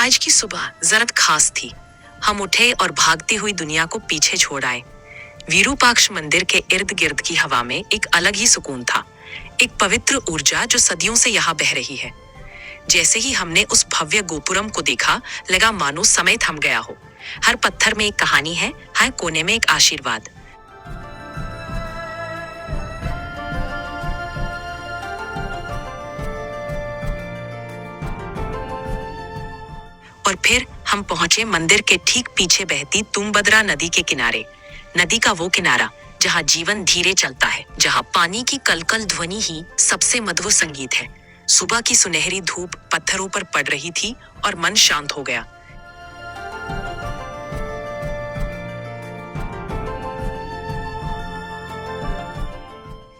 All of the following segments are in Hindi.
आज की सुबह जरा खास थी। हम उठे और भागती हुई दुनिया को पीछे छोड़ आए। विरूपाक्ष मंदिर के इर्द गिर्द की हवा में एक अलग ही सुकून था, एक पवित्र ऊर्जा जो सदियों से यहाँ बह रही है। जैसे ही हमने उस भव्य गोपुरम को देखा, लगा मानो समय थम गया हो। हर पत्थर में एक कहानी है, हर कोने में एक आशीर्वाद। और फिर हम पहुंचे मंदिर के ठीक पीछे बहती तुंगभद्रा नदी के किनारे। नदी का वो किनारा जहां जीवन धीरे चलता है, जहां पानी की कलकल ध्वनि ही सबसे मधुर संगीत है। सुबह की सुनहरी धूप पत्थरों पर पड़ रही थी और मन शांत हो गया।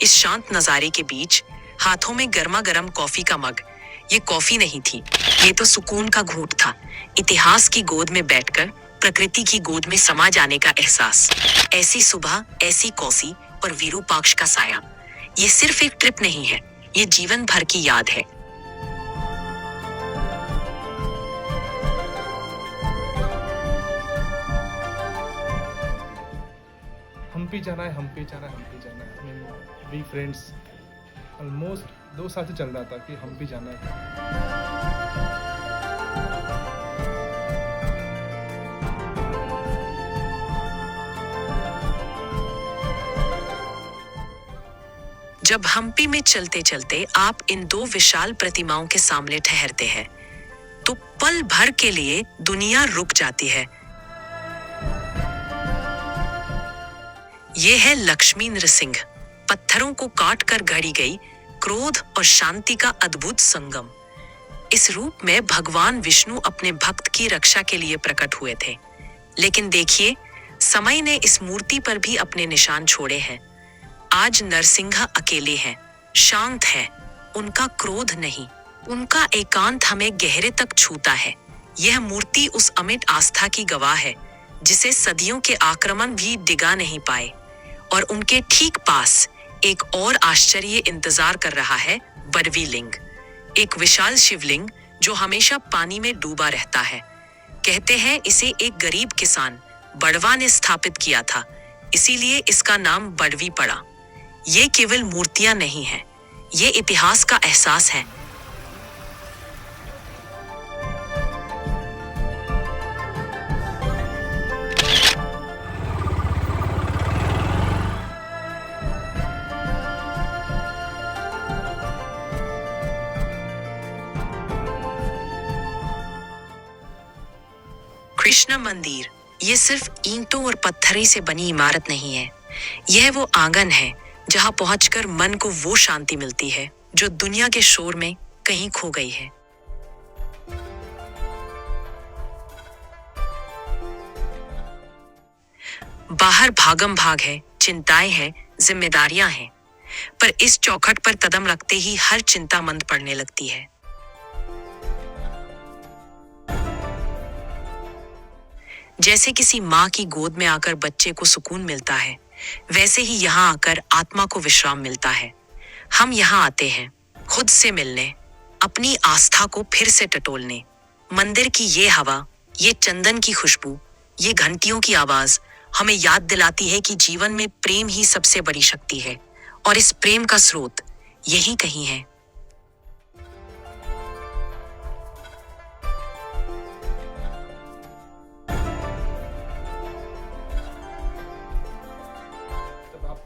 इस शांत नजारे के बीच हाथों में गर्मा गर्म कॉफी का मग। ये कॉफी नहीं थी, ये तो सुकून का घूंट था। इतिहास की गोद में बैठकर प्रकृति की गोद में समा जाने का एहसास। ऐसी सुबह, ऐसी कॉफी और विरूपाक्ष का साया। ये सिर्फ एक ट्रिप नहीं है, ये जीवन भर की याद है। हम्पी जाना है, हम्पी जाना है, हम्पी जाना है। वी फ्रेंड्स ऑलमोस्ट 2 साल से चल रहा था कि हम्पी जाना है। जब हम्पी में चलते चलते आप इन 2 विशाल प्रतिमाओं के सामने ठहरते हैं, तो पल भर के लिए दुनिया रुक जाती है। ये है लक्ष्मी नृसिंह, पत्थरों को काट कर गढ़ी गई क्रोध और शांति का अद्भुत संगम। इस रूप में भगवान विष्णु अपने भक्त की रक्षा के लिए प्रकट हुए थे। लेकिन देखिए, समय ने इस मूर्ति पर भी अपने निशान छोड़े हैं। आज नरसिंह अकेले हैं, शांत हैं। उनका क्रोध नहीं, उनका एकांत हमें गहरे तक छूता है। यह मूर्ति उस अमिट आस्था की गवाह है, जिसे सदियों के आक्रमण भी डिगा नहीं पाए। और उनके ठीक पास एक और आश्चर्य इंतजार कर रहा है, बड़वी लिंग। एक विशाल शिवलिंग जो हमेशा पानी में डूबा रहता है। कहते हैं इसे एक गरीब किसान बड़वा ने स्थापित किया था, इसीलिए इसका नाम बड़वी पड़ा। ये केवल मूर्तियां नहीं हैं, ये इतिहास का एहसास है। कृष्ण मंदिर ये सिर्फ ईंटों और पत्थर से बनी इमारत नहीं है। यह वो आंगन है जहां पहुंचकर मन को वो शांति मिलती है जो दुनिया के शोर में कहीं खो गई है। बाहर भागम भाग है, चिंताएं हैं, जिम्मेदारियां हैं, पर इस चौखट पर कदम रखते ही हर चिंता मंद पड़ने लगती है। जैसे किसी माँ की गोद में आकर बच्चे को सुकून मिलता है, वैसे ही यहाँ आकर आत्मा को विश्राम मिलता है। हम यहाँ आते हैं खुद से मिलने, अपनी आस्था को फिर से टटोलने। मंदिर की ये हवा, ये चंदन की खुशबू, ये घंटियों की आवाज हमें याद दिलाती है कि जीवन में प्रेम ही सबसे बड़ी शक्ति है, और इस प्रेम का स्रोत यही कहीं है।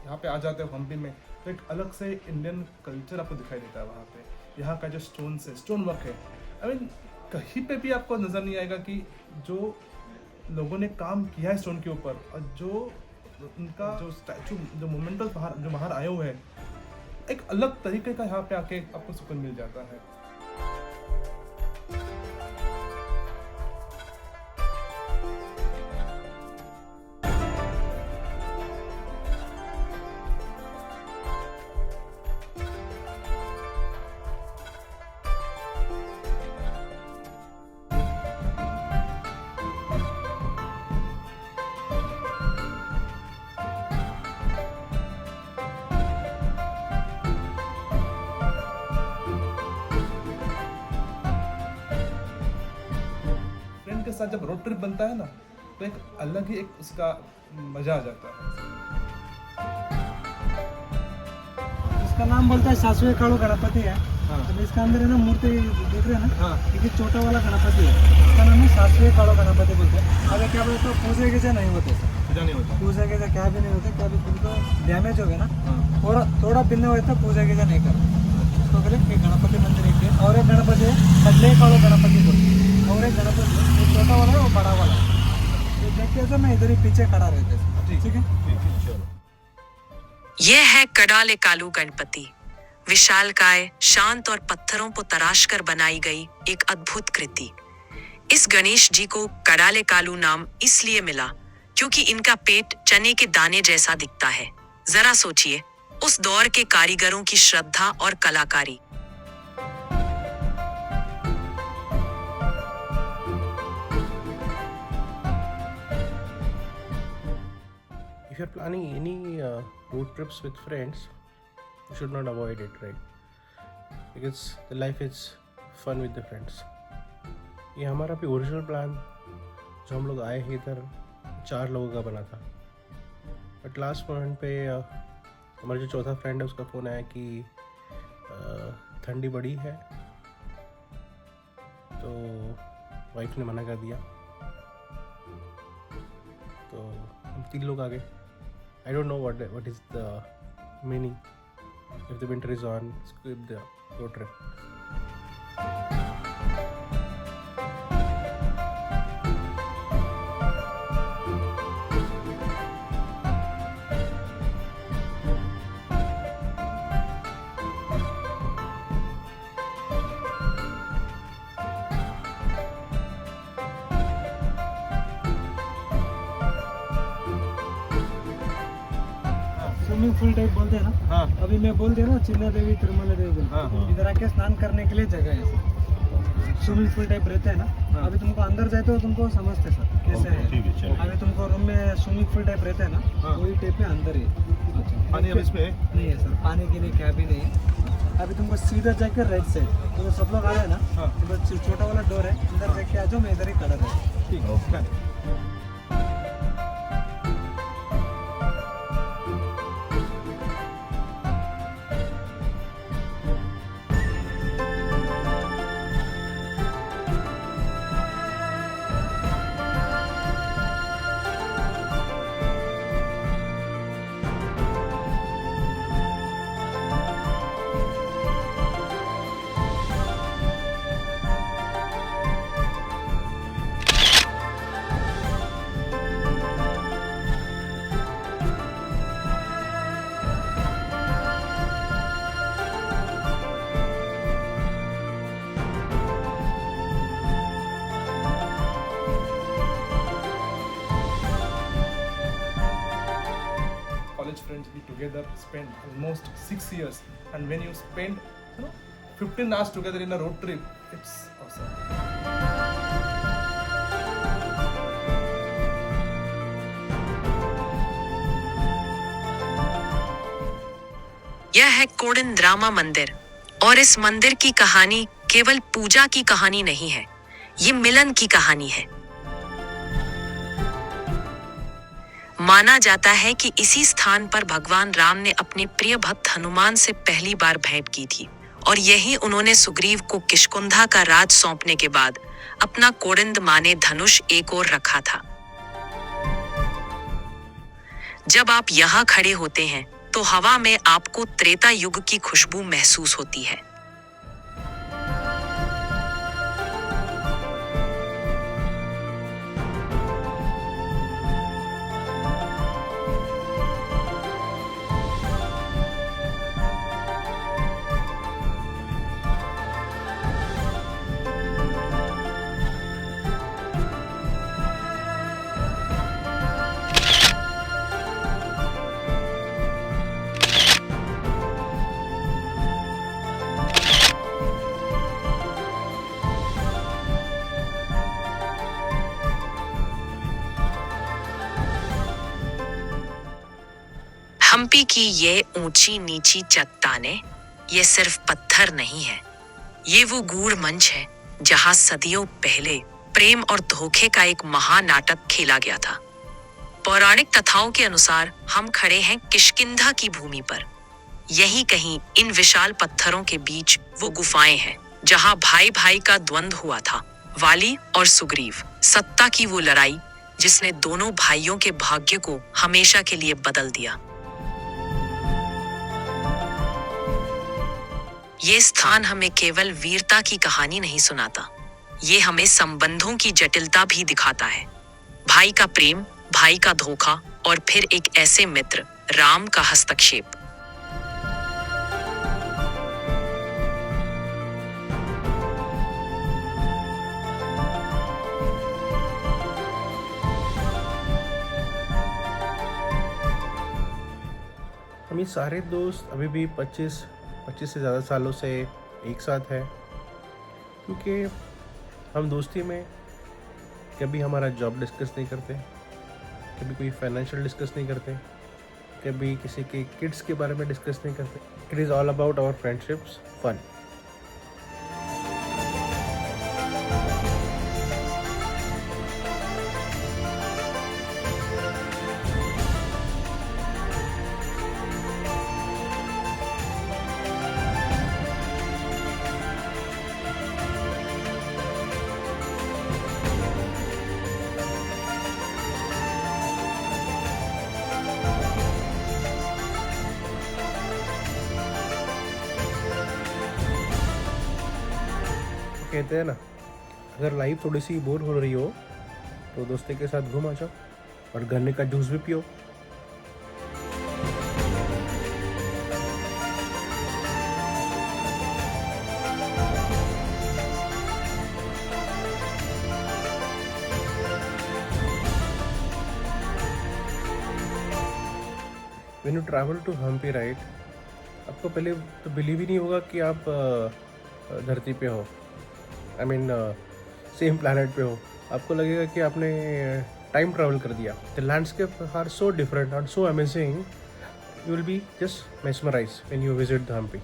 यहाँ पे आ जाते हो हम्पी में, तो एक अलग से इंडियन कल्चर आपको दिखाई देता है। वहाँ पे यहाँ का जो स्टोन वर्क है, आई मीन कहीं पे भी आपको नज़र नहीं आएगा कि जो लोगों ने काम किया है स्टोन के ऊपर, और जो उनका जो स्टैचू, जो मोमेंटल्स बाहर आए हुए हैं, एक अलग तरीके का यहाँ पे आके आपको सुकून मिल जाता है। के साथ जब रोड ट्रिप बनता है ना तो एक अलग ही एक उसका मजा आ जाता है। इसका नाम बोलता है सासवे काड़ू गणपति है। हाँ। अब इसका अंदर है ना मूर्ति देख रहे हैं ना, हाँ। ये छोटा वाला गणपति है, इसका नाम है सासवे काड़ू गणपति बोलते हैं। अगर क्या बोलते हैं पूजे के नहीं होते सर, पूजा नहीं होता। पूजा के क्या भी नहीं होते, क्या भी तुमको डैमेज हो गया ना हाँ। थोड़ा भिन्न हुआ तो पूजा के नहीं करो। उसको बोले कि गणपति मंदिर एक है, और एक गणपति है कटले काड़ू गणपति बोलते हैं, और एक गणपति है वो छोटा वाला है वो बड़ा वाला है। तो देखते तो मैं इधर ही पीछे खड़ा रहते हैं। ठीक है, यह है कडाले कालू गणपति, विशालकाय, शांत और पत्थरों को तराश कर बनाई गई एक अद्भुत कृति। इस गणेश जी को कडाले कालू नाम इसलिए मिला क्योंकि इनका पेट चने के दाने जैसा दिखता है। जरा सोचिए उस दौर के कारीगरों की श्रद्धा और कलाकारी। If you're planning any road trips with friends, you should not avoid it, right? Because the life is fun with the friends. ये हमारा भी ओरिजिनल प्लान जो हम लोग आए हैं इधर 4 लोगों का बना था, बट लास्ट मोमेंट पे हमारा जो चौथा फ्रेंड है उसका फ़ोन आया कि ठंडी बड़ी है, तो वाइफ ने मना कर दिया, तो हम 3 लोग आ गए। I don't know what is the meaning. If the winter is on, skip the road trip. Swimming pool type बोलते हैं ना। हाँ। अभी मैं बोल दिया ना चिन्ना देवी तिरुमला देवी बोलते हैं। हाँ। इधर आके स्नान करने के लिए जगह है सर। स्विमिंग पूल टाइप रहते हैं ना। हाँ। अभी तुमको अंदर जाए तो तुमको समझते सर कैसे है। अभी तुमको रूम में स्विमिंग पूल टाइप रहता है ना, हाँ। वही टाइप में अंदर ही पानी अब इसमें है? नहीं है सर, पानी के लिए क्या भी नहीं है। अभी तुमको सीधा जाकर राइट साइड तो सब लोग आ रहे हैं ना, हाँ। तो बस छोटा वाला डोर है, अंदर जाके आ जाओ, मैं इधर ही खड़ा रहता। ठीक है। College friends, we together spend almost 6 years, and when you spend 15 hours together in a road trip, it's awesome. यह है कोडिन रामा मंदिर, और इस मंदिर की कहानी केवल पूजा की कहानी नहीं है, ये मिलन की कहानी है। माना जाता है कि इसी स्थान पर भगवान राम ने अपने प्रिय भक्त हनुमान से पहली बार भेंट की थी, और यही उन्होंने सुग्रीव को किष्किंधा का राज सौंपने के बाद अपना कोडिंद माने धनुष एक ओर रखा था। जब आप यहाँ खड़े होते हैं तो हवा में आपको त्रेता युग की खुशबू महसूस होती है। हम्पी की ये ऊंची नीची चट्टानें ये सिर्फ पत्थर नहीं है, ये वो गूढ़ मंच है जहां सदियों पहले प्रेम और धोखे का एक महानाटक खेला गया था। पौराणिक कथाओं के अनुसार हम खड़े हैं किष्किंधा की भूमि पर। यहीं कहीं इन विशाल पत्थरों के बीच वो गुफाएं हैं जहां भाई भाई का द्वंद्व हुआ था, वाली और सुग्रीव, सत्ता की वो लड़ाई जिसने दोनों भाइयों के भाग्य को हमेशा के लिए बदल दिया। ये स्थान हमें केवल वीरता की कहानी नहीं सुनाता, ये हमें संबंधों की जटिलता भी दिखाता है। भाई का प्रेम, भाई का धोखा और फिर एक ऐसे मित्र, राम का हस्तक्षेप। हम ये सारे दोस्त अभी भी 25 से ज़्यादा सालों से एक साथ हैं, क्योंकि हम दोस्ती में कभी हमारा जॉब डिस्कस नहीं करते, कभी कोई फाइनेंशियल डिस्कस नहीं करते, कभी किसी के किड्स के बारे में डिस्कस नहीं करते। It is all about our friendships fun. कहते हैं ना, अगर लाइफ थोड़ी सी बोर हो रही हो तो दोस्तों के साथ घूम आ जाओ और गन्ने का जूस भी पियो। When you travel to Hampi, right, आपको पहले तो बिलीव ही नहीं होगा कि आप धरती पे हो, आई मीन सेम प्लैनेट पे हो। आपको लगेगा कि आपने टाइम ट्रैवल कर दिया। The landscape are so different and so amazing, you will be just mesmerise when you visit the Hampi.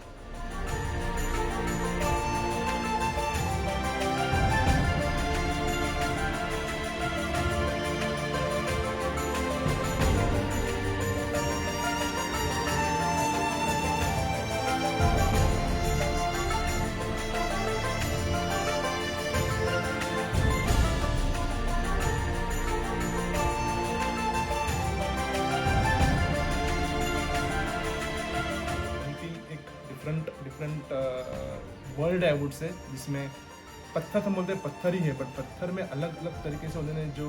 Different world है, वुड से, जिसमें पत्थर हम बोलते हैं पत्थर ही है, बट पत्थर में अलग अलग तरीके से उन्होंने जो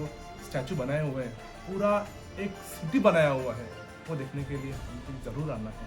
स्टैचू बनाए हुए हैं, पूरा एक सिटी बनाया हुआ है, वो देखने के लिए हमको ज़रूर आना है।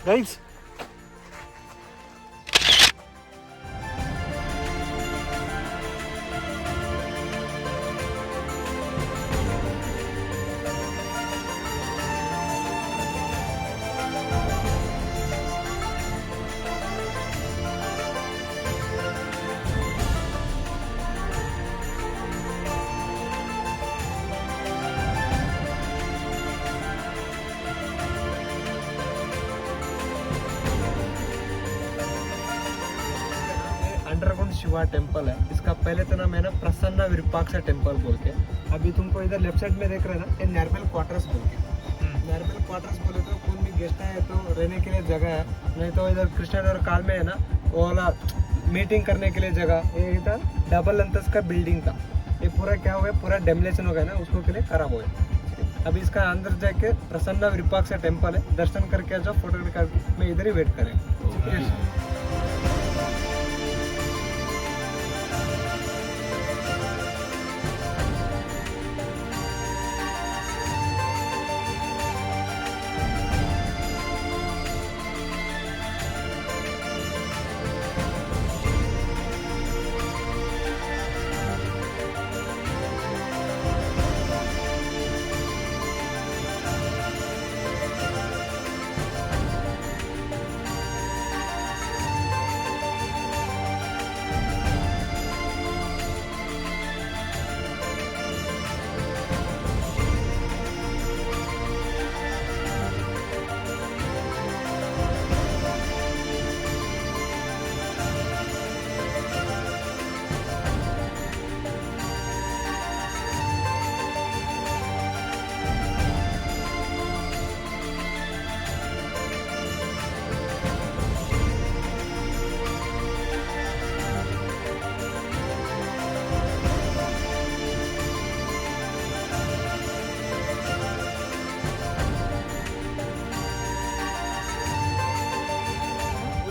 गाइस, अंडरग्राउंड शिवा टेम्पल है। इसका पहले तो नाम है ना प्रसन्ना विरूपाक्ष टेम्पल बोल के। अभी तुमको इधर लेफ्ट साइड में देख रहे हैं ना, ये नॉर्मल क्वार्टर्स बोल के। नॉर्मल क्वार्टर्स बोले तो कौन भी गेस्ट है तो रहने के लिए जगह है, नहीं तो इधर कृष्णनगर काल में है ना वो वाला मीटिंग करने के लिए जगह। ये इधर डबल अंतस्त का बिल्डिंग था, ये पूरा क्या हो गया, पूरा डेमोलेशन हो गया ना, उसको के लिए खराब हो गया। अभी इसका अंदर जाके प्रसन्ना विरूपाक्ष टेम्पल है, दर्शन करके आ जाओ, फोटो करके मैं इधर ही वेट करें।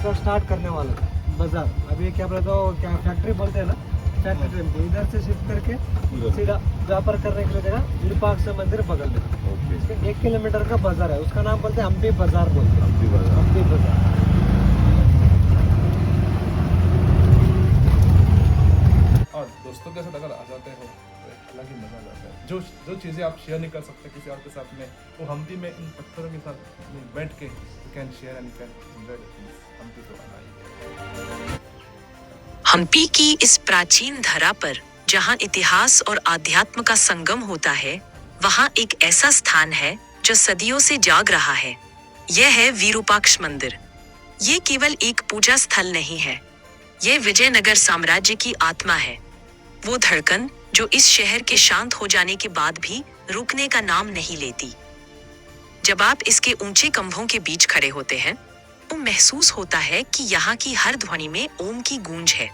उसका स्टार्ट करने वाला है बाजार। अभी क्या बोलते हो, क्या फैक्ट्री बोलते हैं ना, फैक्ट्री इधर से शिफ्ट करके सीधा व्यापार करने के लिए जगह विरूपाक्ष मंदिर बगल में। इसके 1 किलोमीटर का बाजार है, उसका नाम बोलते हैं हम्पी बाजार बोलते हैं। हम्पी बाजार। और दोस्तों के साथ अगर आ जाते हो तो एक अलग ही मजा आ जाता है। जो चीज़ें आप शेयर नहीं कर सकते किसी और के साथ में, वो हम्पी में इन पत्थरों के साथ बैठ के you can share and you can enjoy the things. Hampi तो आना ही है। हम्पी की इस प्राचीन धरा पर जहां इतिहास और आध्यात्म का संगम होता है, वहां एक ऐसा स्थान है जो सदियों से जाग रहा है। यह है विरूपाक्ष मंदिर। ये केवल एक पूजा स्थल नहीं है, यह विजयनगर साम्राज्य की आत्मा है। वो धड़कन जो इस शहर के शांत हो जाने के बाद भी रुकने का नाम नहीं लेती। जब आप इसके ऊंचे कंभों के बीच खड़े होते हैं, तो महसूस होता है कि यहाँ की हर ध्वनि में ओम की गूंज है।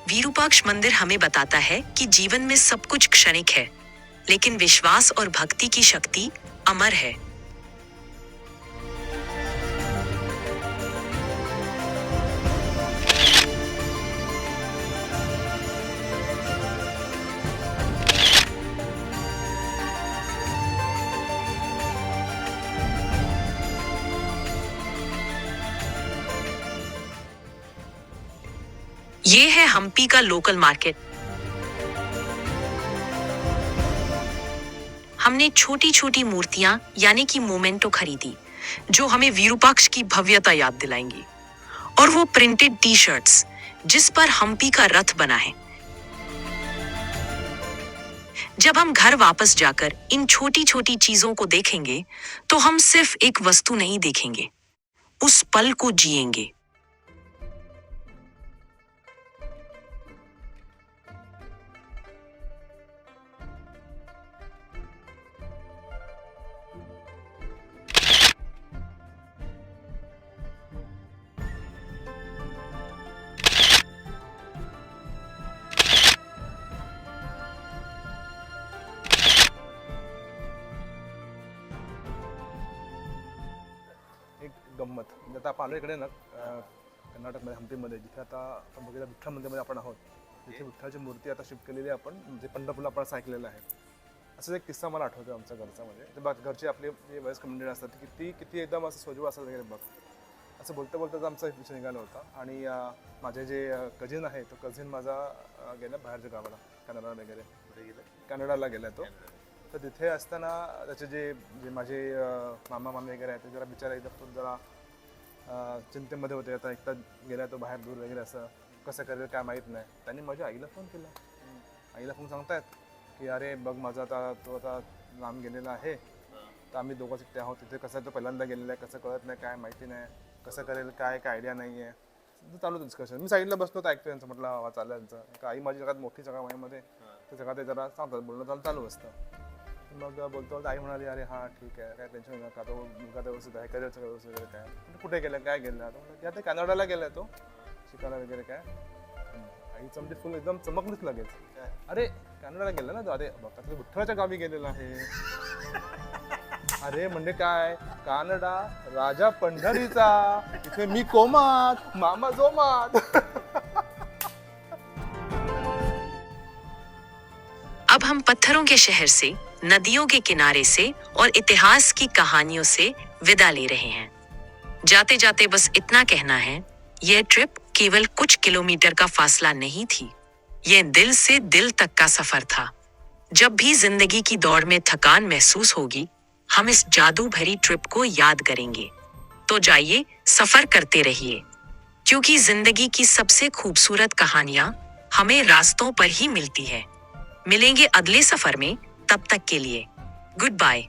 विरूपाक्ष मंदिर हमें बताता है कि जीवन में सब कुछ क्षणिक है, लेकिन विश्वास और भक्ति की शक्ति अमर है। ये है हम्पी का लोकल मार्केट। हमने छोटी छोटी मूर्तियां यानी कि मोमेंटो खरीदी, जो हमें विरूपाक्ष की भव्यता याद दिलाएंगी। और वो प्रिंटेड टी शर्ट्स जिस पर हम्पी का रथ बना है। जब हम घर वापस जाकर इन छोटी छोटी चीजों को देखेंगे, तो हम सिर्फ एक वस्तु नहीं देखेंगे, उस पल को जिएंगे। एक गंमत म्हणजे आता आपण आलो इकडे ना कर्नाटकमध्ये हम्पीमध्ये, जिथे आता आपण बघितलं विठ्ठल मंदिरमध्ये आपण आहोत, तिथे विठ्ठलाची मूर्ती आता शिफ्ट केलेली आहे आपण, म्हणजे पंढरपूरला आपण असं ऐकलेलं आहे. असंच एक किस्सा मला आठवतो आमच्या घरचा. म्हणजे ते बघ घरचे आपले जे वयस्कर मंडळी असतात किती एकदम असं सोजवळ असतात वगैरे. बघ असं बोलता बोलताच आमचा एक विषय निघाला होता. आणि माझे जे कझिन आहे, तो कझिन माझा गेला बाहेरच्या गावाला, कॅनडा वगैरे कॅनडाला गेला तो. तर तिथे असताना त्याचे जे माझे मामा मामी वगैरे आहेत, ते जरा बिचारा एकदम जरा चिंतेमध्ये होते. आता एकटा गेला तो बाहेर दूर वगैरे, असं कसं करेल काय माहीत नाही. त्यांनी माझ्या आईला फोन केला. आईला फोन सांगतायत की अरे बघ माझा तो आता लांब गेलेला आहे, तर आम्ही दोघंच एकटे आहोत तिथे. कसं तो पहिल्यांदा गेलेला आहे, कसं कळत नाही, काय माहिती नाही, कसं करेल काय आयडिया नाही आहे. चालू डिस्कशन. मी साईडला बसलो तर ऐकतो यांचं. म्हटलं हवा चाललं यांचं. आई माझी जगात मोठी जगा माझ्यामध्ये, त्या जगात ते जरा सांगतात, बोलणं चालू असतं. मग बोलतो आई म्हणाली अरे हां ठीक आहे, काय टेन्शन नका, तो मुलगा व्यवस्थित आहे, करिअरचं व्यवस्थित वगैरे काय. कुठे गेलं काय गेलं, तो म्हटलं की आता कॅनडाला गेलाय तो शिकायला वगैरे काय. आईचं म्हणजे फुल एकदम चमकलीच लगेच. अरे कॅनडाला गेला ना तो, अरे बघा तो विठ्ठलाच्या गावी गेलेला आहे. अरे म्हणजे काय, कॅनडा राजा पंढरीचा, इथे मी कोमात, मामा जोमात. अब हम पत्थरों के शहर से, नदियों के किनारे से और इतिहास की कहानियों से विदा ले रहे हैं। जाते जाते बस इतना कहना है, यह ट्रिप केवल कुछ किलोमीटर का फासला नहीं थी, यह दिल से दिल तक का सफर था। जब भी जिंदगी की दौड़ में थकान महसूस होगी, हम इस जादू भरी ट्रिप को याद करेंगे। तो जाइए, सफर करते रहिए, क्योंकि जिंदगी की सबसे खूबसूरत कहानियां हमें रास्तों पर ही मिलती है। मिलेंगे अगले सफर में, तब तक के लिए गुड बाय।